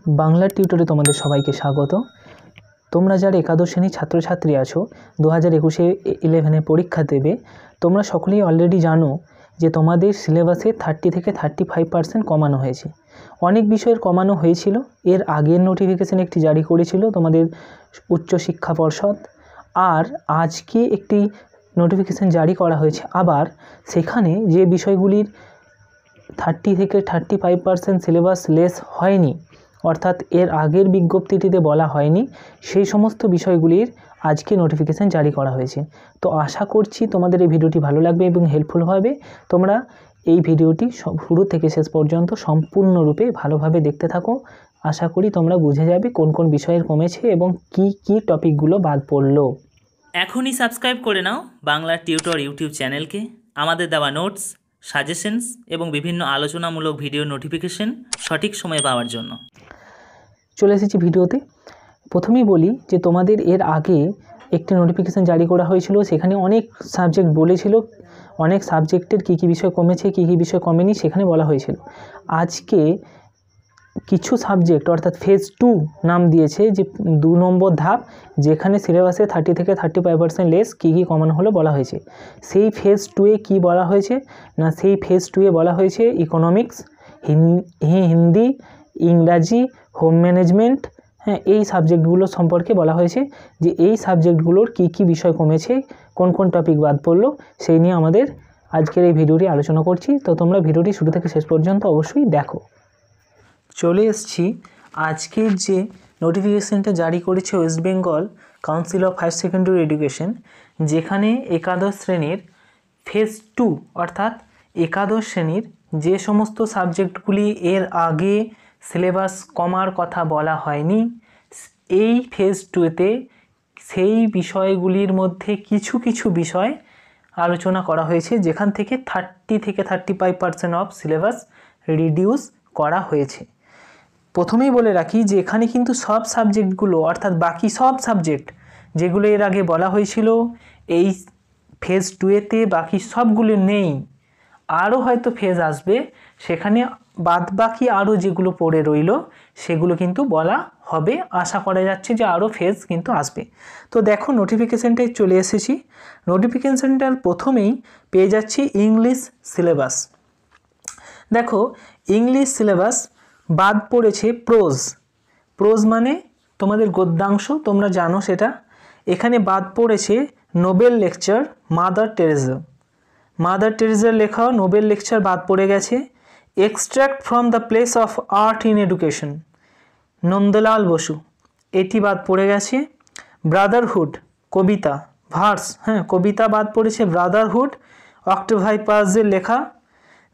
বাংলা টিউটরে তোমাদের সবাইকে স্বাগত। তোমরা যারা একাদশ শ্রেণীর ছাত্রছাত্রী আছো 2021-এ 11-এ পরীক্ষা দেবে, তোমরা সকলেই অলরেডি জানো যে তোমাদের সিলেবাসে 30 থেকে 35% কমানো হয়েছে। অনেক বিষয়ের কমানো হয়েছিল। এর আগের নোটিফিকেশন একটি জারি করেছিল তোমাদের উচ্চশিক্ষা পর্ষদ, আর আজকে একটি নোটিফিকেশন জারি করা হয়েছে আবার। সেখানে যে বিষয়গুলির 30 থেকে 35% সিলেবাস লেস হয়নি, অর্থাৎ এর আগের বিজ্ঞপ্তিটিতে বলা হয়নি, সেই সমস্ত বিষয়গুলির আজকে নোটিফিকেশান জারি করা হয়েছে। তো আশা করছি তোমাদের এই ভিডিওটি ভালো লাগবে এবং হেল্পফুল হবে। তোমরা এই ভিডিওটি শুরু থেকে শেষ পর্যন্ত সম্পূর্ণরূপে ভালোভাবে দেখতে থাকো। আশা করি তোমরা বুঝে যাবে কোন কোন বিষয়ের কমেছে এবং কি কি টপিকগুলো বাদ পড়লো। এখনই সাবস্ক্রাইব করে নাও বাংলা টিউটর ইউটিউব চ্যানেলকে। আমাদের দেওয়া নোটস, সাজেশনস এবং বিভিন্ন আলোচনামূলক ভিডিও নোটিফিকেশন সঠিক সময়ে পাওয়ার জন্য। চলে এসেছি ভিডিওতে। প্রথমেই বলি যে তোমাদের এর আগে একটি নোটিফিকেশান জারি করা হয়েছিল, সেখানে অনেক সাবজেক্ট বলেছিল, অনেক সাবজেক্টের কী কী বিষয় কমেছে কী কী বিষয় কমেনি সেখানে বলা হয়েছিল। আজকে কিছু সাবজেক্ট অর্থাৎ ফেজ 2 নাম দিয়েছে, যে 2 নম্বর ধাপ, যেখানে সিলেবাসে 30 থেকে 35% লেস কী কী কমানো হলো বলা হয়েছে। সেই ফেজ 2-এ কী বলা হয়েছে না, সেই ফেজ 2-এ বলা হয়েছে ইকোনমিক্স, হিন্দি, ইংরাজি, হোম ম্যানেজমেন্ট, হ্যাঁ, এই সাবজেক্টগুলো সম্পর্কে বলা হয়েছে যে এই সাবজেক্টগুলোর কী কী বিষয় কমেছে, কোন কোন টপিক বাদ পড়লো, সেই নিয়ে আমাদের আজকের এই ভিডিওটি আলোচনা করছি। তো তোমরা ভিডিওটি শুরু থেকে শেষ পর্যন্ত অবশ্যই দেখো। চলে এসেছি আজকের যে নোটিফিকেশানটা জারি করেছে West Bengal council of higher secondary education, যেখানে একাদশ শ্রেণীর ফেজ 2 অর্থাৎ একাদশ শ্রেণীর যে সমস্ত সাবজেক্টগুলি এর আগে সিলেবাস কমার কথা বলা হয়নি, এই ফেজ 2-তে সেই বিষয়গুলির মধ্যে কিছু কিছু বিষয় আলোচনা করা হয়েছে, যেখান থেকে 30 থেকে 35% অফ সিলেবাস রিডিউস করা হয়েছে। প্রথমেই বলে রাখি যে এখানে কিন্তু সব সাবজেক্টগুলো অর্থাৎ বাকি সব সাবজেক্ট যেগুলো এর আগে বলা হয়েছিল এই ফেজ 2-এতে বাকি সবগুলো নেই। আরও হয়তো ফেজ আসবে, সেখানে বাদ বাকি আরও যেগুলো পড়ে রইল সেগুলো কিন্তু বলা হবে। আশা করা যাচ্ছে যে আরও ফেজ কিন্তু আসবে। তো দেখো নোটিফিকেশানটায় চলে এসেছি। নোটিফিকেশানটার প্রথমেই পেয়ে যাচ্ছি ইংলিশ সিলেবাস। দেখো ইংলিশ সিলেবাস বাদ পড়েছে প্রোজ মানে তোমাদের গদ্যাংশ, তোমরা জানো সেটা। এখানে বাদ পড়েছে নোবেল লেকচার মাদার টেরেসার লেখা নোবেল লেকচার বাদ পড়ে গেছে। Extract from the place of art in education Nandalal Bose, এটি বাদ পড়ে গেছে। ব্রাদারহুড কবিতা ভার্স, হ্যাঁ কবিতা বাদ পড়েছে ব্রাদারহুড, অক্টোভাই পাজের লেখা।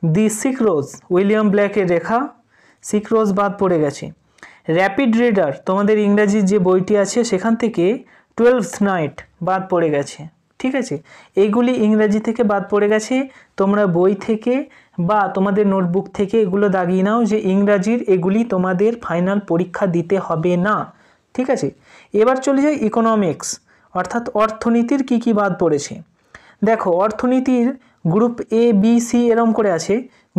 দি সিক রোজ উইলিয়াম ব্ল্যাকের লেখা, সিক রোজ বাদ পড়ে গেছে। র্যাপিড রিডার তোমাদের ইংরাজির যে বইটি আছে সেখান থেকে 12th নাইট বাদ পড়ে গেছে। ঠিক আছে, এইগুলি ইংরাজি থেকে বাদ পড়ে গেছে। তোমরা বই থেকে বা তোমাদের নোটবুক থেকে এগুলো দাগিয়ে নাও যে ইংরাজির এগুলি তোমাদের ফাইনাল পরীক্ষা দিতে হবে না। ঠিক আছে, এবার চলে যাই ইকোনমিক্স অর্থাৎ অর্থনীতির কি কি বাদ পড়েছে। দেখো অর্থনীতির গ্রুপ এ বি সি এরম করে আছে।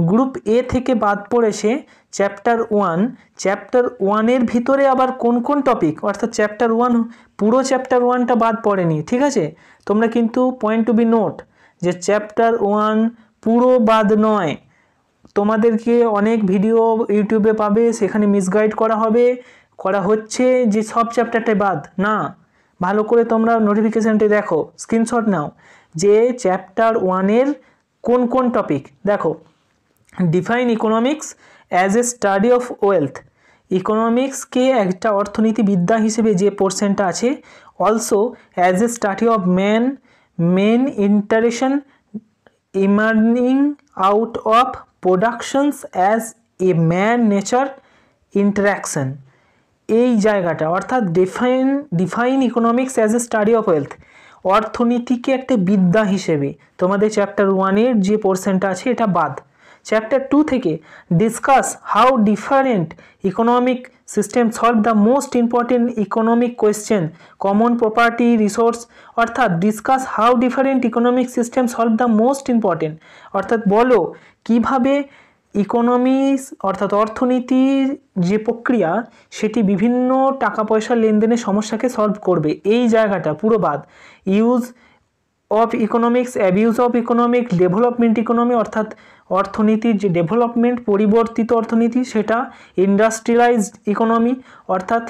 গ্রুপ এ থেকে বাদ পড়েছে চ্যাপ্টার 1। চ্যাপ্টার 1-এর ভিতরে আবার কোন কোন টপিক, অর্থাৎ চ্যাপ্টার 1 পুরো চ্যাপ্টার 1টা বাদ পড়েনি। ঠিক আছে, তোমরা কিন্তু পয়েন্ট টু বি নোট যে চ্যাপ্টার 1 পুরো বাদ নয়। তোমাদেরকে অনেক ভিডিও ইউটিউবে পাবে, সেখানে মিসগাইড করা হচ্ছে যে সব চ্যাপ্টারটাই বাদ না। ভালো করে তোমরা নোটিফিকেশানটি দেখো, স্ক্রিনশট নাও যে চ্যাপ্টার 1-এর কোন কোন টপিক। দেখো define economics as a study of wealth, ইকোনমিক্সকে একটা অর্থনীতিবিদ্যা হিসেবে যে পোর্শনটা আছে, also as a study of men interaction emerging out of productions as a man nature interaction. এই জায়গাটা অর্থাৎ define economics as a study of wealth, অর্থনীতিকে একটা বিদ্যা হিসেবে তোমাদের চ্যাপ্টার 1-এর যে পোর্শনটা আছে এটা বাদ। চ্যাপ্টার 2 থেকে discuss how different economic system solve the most important economic question common property resource, অর্থাৎ discuss how different economic system solve the most important, অর্থাৎ বলো কিভাবে ইকোনমিক্স অর্থাৎ অর্থনীতির যে প্রক্রিয়া সেটি বিভিন্ন টাকা পয়সা লেনদেনের সমস্যাকে সলভ করবে, এই জায়গাটা পুরো বাদ। Use of economics, abuse of economics, development economy অর্থাৎ অর্থনীতির যে ডেভেলপমেন্ট পরিবর্তিত অর্থনীতি সেটা, ইন্ডাস্ট্রিয়ালাইজড ইকোনমি অর্থাৎ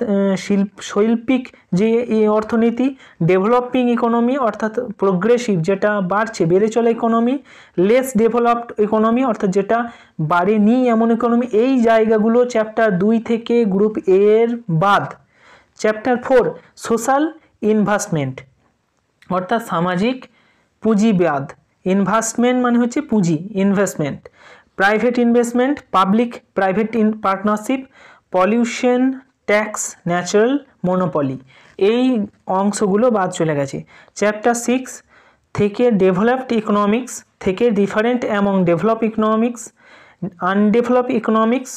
শৈল্পিক যে অর্থনীতি, ডেভেলপিং ইকোনমি অর্থাৎ প্রোগ্রেসিভ যেটা বাড়ছে বেড়ে চলা ইকোনমি, লেস ডেভেলপড ইকোনমি অর্থাৎ যেটা বাড়েনি এমন ইকোনমি। এই জায়গাগুলো চ্যাপ্টার 2 থেকে গ্রুপ এ এর বাদ। চ্যাপ্টার 4 সোশ্যাল ইনভেস্টমেন্ট অর্থাৎ সামাজিক পুঁজিবাদ। ইনভেস্টমেন্ট মানে হচ্ছে পুঁজি, investment, private investment, public private partnership, pollution tax, natural monopoly, এই অংশগুলো বাদ চলে গেছে। চ্যাপ্টার 6 থেকে ডেভেলপড ইকোনমিক্স থেকে different among develop economics, undeveloped economics,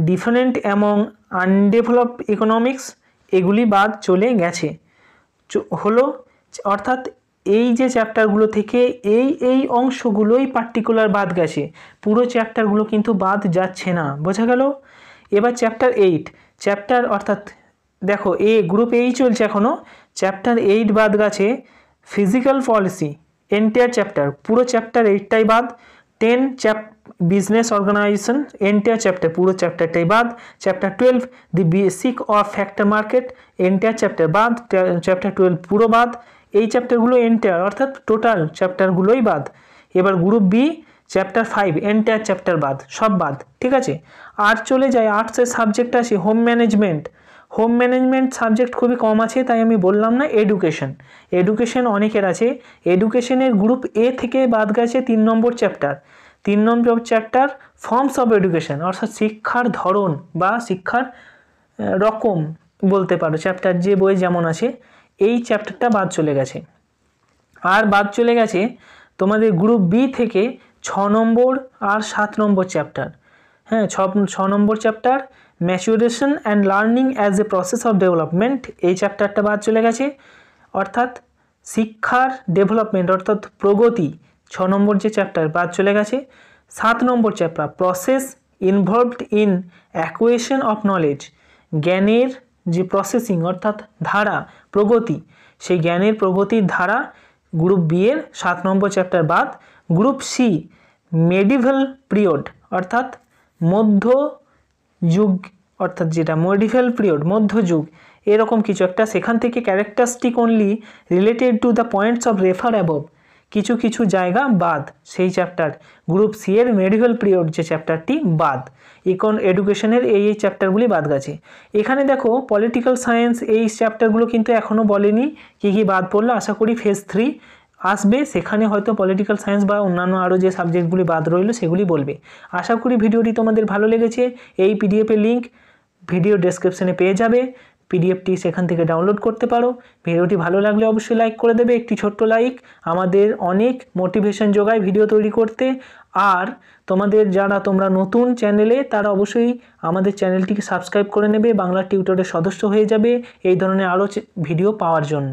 different among undeveloped economics, এগুলি বাদ চলে গেছে হলো। অর্থাৎ এই যে চ্যাপ্টারগুলো থেকে এই অংশগুলোই পার্টিকুলার বাদ গেছে, পুরো চ্যাপ্টারগুলো কিন্তু বাদ যাচ্ছে না, বোঝা গেল। এবার চ্যাপ্টার 8 চ্যাপ্টার অর্থাৎ দেখো গ্রুপ এই চলছে এখনও, চ্যাপ্টার 8 বাদ গেছে ফিজিক্যাল পলিসি, এন্টায়ার চ্যাপ্টার, পুরো চ্যাপ্টার 8টাই বাদ। 10 বিজনেস অর্গানাইজেশন, এন্টায়ার চ্যাপ্টার, পুরো চ্যাপ্টারটাই বাদ। Chapter 12 the basic of factor market, entire chapter বাদ, চ্যাপ্টার 12 পুরো বাদ। এই চ্যাপ্টারগুলো এন্টায়ার অর্থাৎ টোটাল চ্যাপ্টারগুলোই বাদ। এবার group B chapter 5 entire chapter বাদ, সব বাদ, ঠিক আছে। আর চলে যায় আর্টসের সাবজেক্ট আছে home management. Home management subject খুবই কম আছে তাই আমি বললাম না। এডুকেশন অনেকের আছে। এডুকেশনের গ্রুপ এ থেকে বাদ গেছে 3 নম্বর চ্যাপ্টার। 3 নম্বর চ্যাপ্টার ফর্মস অফ এডুকেশন অর্থাৎ শিক্ষার ধরন বা শিক্ষার রকম বলতে পারো, চ্যাপ্টার যে বই যেমন আছে এই চ্যাপ্টারটা বাদ চলে গেছে। আর বাদ চলে গেছে তোমাদের গ্রুপ বি থেকে 6 নম্বর আর 7 নম্বর চ্যাপ্টার। হ্যাঁ, 6 নম্বর chapter maturation and learning as a process of development, এই চ্যাপ্টারটা বাদ চলে গেছে। অর্থাৎ শিক্ষার ডেভেলপমেন্ট অর্থাৎ প্রগতি 6 নম্বর যে চ্যাপ্টার বাদ চলে গেছে। 7 নম্বর chapter process involved in acquisition of knowledge, জ্ঞানের যে প্রসেসিং অর্থাৎ ধারা প্রগতি, সেই জ্ঞানের প্রগতির ধারা গ্রুপ বি এর 7 নম্বর চ্যাপ্টার বাদ। গ্রুপ সি মেডিভেল পিরিয়ড অর্থাৎ মধ্যযুগ অর্থাৎ যেটা মেডিভেল পিরিয়ড মধ্যযুগ এরকম কিছু একটা, সেখান থেকে characteristic only related to the points of refer above, কিছু জায়গা বাদ, সেই চ্যাপ্টার গ্রুপ সি এর মেডিভেল পিরিয়ড যে চ্যাপ্টারটি বাদ। এডুকেশনের এই চ্যাপ্টারগুলি বাদ গেছে। এখানে দেখো পলিটিক্যাল সায়েন্স এই চ্যাপ্টারগুলো কিন্তু এখনও বলেনি কী কী বাদ পড়লো। আশা করি ফেজ 3 আসবে, সেখানে হয়তো পলিটিক্যাল সায়েন্স বা অন্যান্য আরও যে সাবজেক্টগুলি বাদ রইলো সেগুলি বলবে। আশা করি ভিডিওটি তোমাদের ভালো লেগেছে। এই পিডিএফের লিঙ্ক ভিডিও ডেসক্রিপশনে পেয়ে যাবে, পিডিএফটি সেখান থেকে ডাউনলোড করতে পারো। ভিডিওটি ভালো লাগলে অবশ্যই লাইক করে দেবে, একটি ছোট্ট লাইক আমাদের অনেক মোটিভেশন যোগায় ভিডিও তৈরি করতে। আর তোমরা নতুন চ্যানেলে তারা অবশ্যই আমাদের চ্যানেলটিকে সাবস্ক্রাইব করে নেবে, বাংলা টিউটরের সদস্য হয়ে যাবে এই ধরনের আরও ভিডিও পাওয়ার জন্য।